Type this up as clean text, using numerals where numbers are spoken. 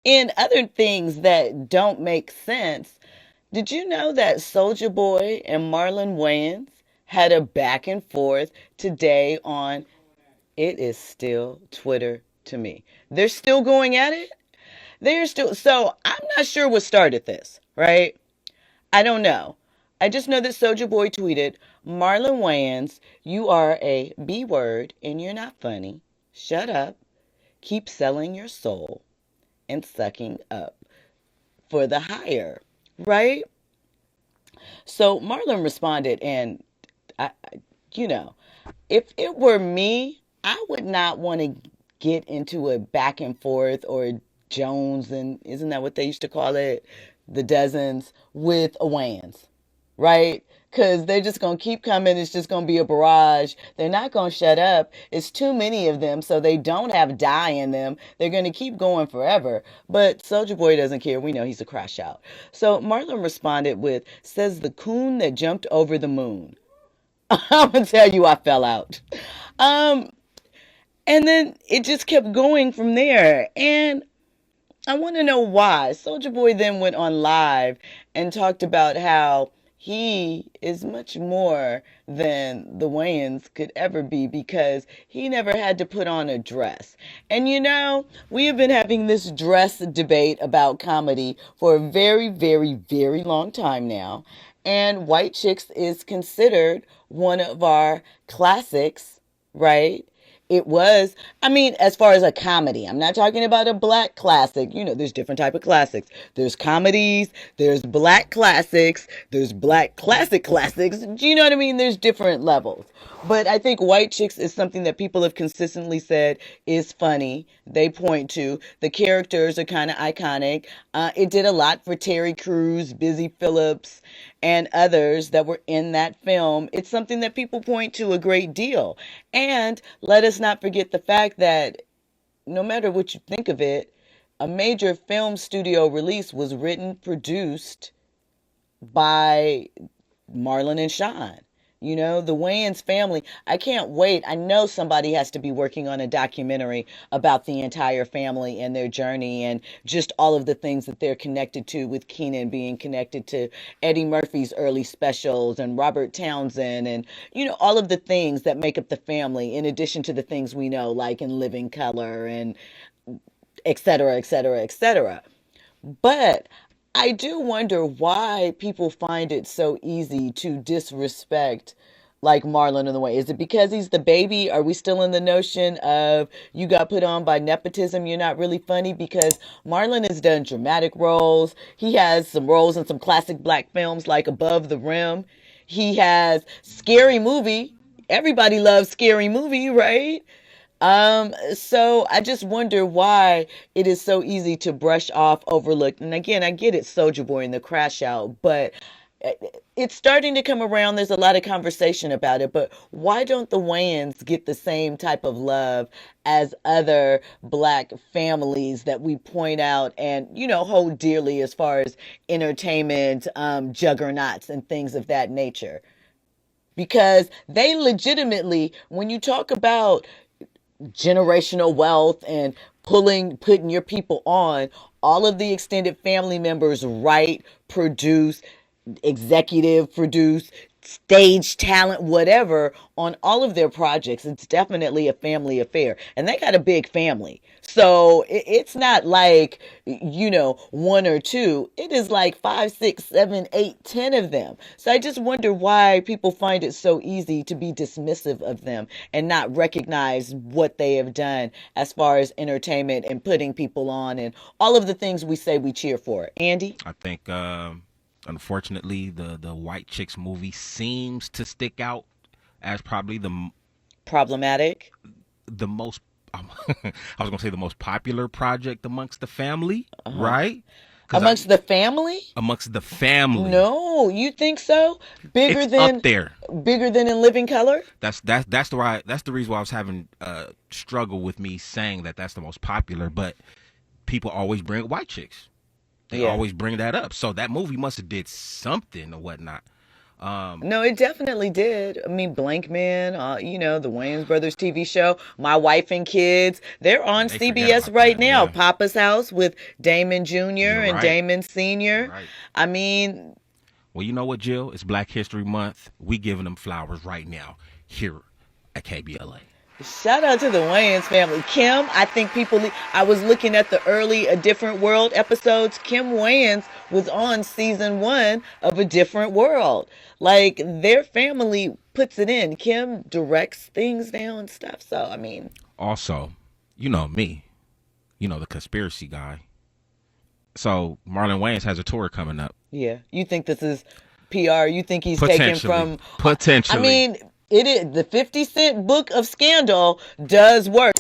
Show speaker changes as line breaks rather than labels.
In other things that don't make sense, did you know that Soulja Boy and Marlon Wayans had a back and forth today on it is still Twitter to me. They're still going at it. They're still so I'm not sure what started this, right? I don't know. I just know that Soulja Boy tweeted, Marlon Wayans, you are a B word and you're not funny. Shut up. Keep selling your soul and sucking up for the hire, right? So Marlon responded, and I, you know, if it were me, I would not want to get into a back and forth or Jones, and isn't that what they used to call it? The dozens with a Wayans, right? Because they're just going to keep coming. It's just going to be a barrage. They're not going to shut up. It's too many of them, so they don't have die in them. They're going to keep going forever. But Soldier Boy doesn't care. We know he's a crash out. So Marlon responded with, says the coon that jumped over the moon. I'm going to tell you I fell out. Um, and then it just kept going from there. And I want to know why. Soldier Boy then went on live and talked about how he is much more than the Wayans could ever be because he never had to put on a dress. And we have been having this dress debate about comedy for a very, very, very long time now. And White Chicks is considered one of our classics, right? It was, I mean, as far as a comedy, I'm not talking about a black classic. There's different type of classics. There's comedies, there's black classics, there's black classics. Do you know what I mean? There's different levels. But I think White Chicks is something that people have consistently said is funny. They point to the characters are kind of iconic. It did a lot for Terry Crews, Busy Phillips, and others that were in that film. It's something that people point to a great deal. And let us not forget the fact that no matter what you think of it, a major film studio release was written, produced by Marlon and Sean. The Wayans family. I can't wait. I know somebody has to be working on a documentary about the entire family and their journey and just all of the things that they're connected to, with Keenan being connected to Eddie Murphy's early specials and Robert Townsend and, all of the things that make up the family, in addition to the things we know, like in Living Color and et cetera, et cetera, et cetera. But I do wonder why people find it so easy to disrespect like Marlon in the way. Is it because he's the baby? Are we still in the notion of you got put on by nepotism? You're not really funny? Because Marlon has done dramatic roles. He has some roles in some classic black films like Above the Rim. He has Scary Movie. Everybody loves Scary Movie, right? So I just wonder why it is so easy to brush off, overlook. And again, I get it, Soldier Boy and the crash out, but it's starting to come around. There's a lot of conversation about it, but why don't the Wayans get the same type of love as other black families that we point out and, hold dearly as far as entertainment, juggernauts and things of that nature? Because they legitimately, when you talk about generational wealth and putting your people on, all of the extended family members write, produce, executive produce, stage talent, whatever, on all of their projects. It's definitely a family affair, and they got a big family. So it's not like, one or two. It is like five, six, seven, eight, 10 of them. So I just wonder why people find it so easy to be dismissive of them and not recognize what they have done as far as entertainment and putting people on and all of the things we say we cheer for. Andy?
I think, unfortunately, the White Chicks movie seems to stick out as probably
Problematic?
the most. I was gonna say the most popular project amongst the family,
Uh-huh.
right? Because
Amongst the family?
amongst the family,
No, you think so? Bigger
it's up
than
there.
bigger than in Living Color?
That's the reason why I was having struggle with me saying that that's the most popular. But people always bring White Chicks. They
Yeah.
always bring that up. So that movie must have did something or whatnot.
No, it definitely did. I mean, Blank Man, the Wayans Brothers TV show, My Wife and Kids, they're
Yeah,
on
they forget
CBS
about
right
that.
now.
Yeah,
Papa's House with Damon Jr.
you're
and
right.
Damon
You're
Sr.
right.
I mean,
Well, you know what, Jill? It's Black History Month. We giving them flowers right now here at KBLA.
shout out to the Wayans family. Kim, I think I was looking at the early A Different World episodes. Kim Wayans was on season 1 of A Different World. Like, their family puts it in. Kim directs things now and stuff. So, I mean,
Also, you know me, the conspiracy guy. So Marlon Wayans has a tour coming up.
yeah. You think this is PR? You think he's taken
Potentially.
from. I
Potentially.
mean, it is the 50 Cent book of scandal does work.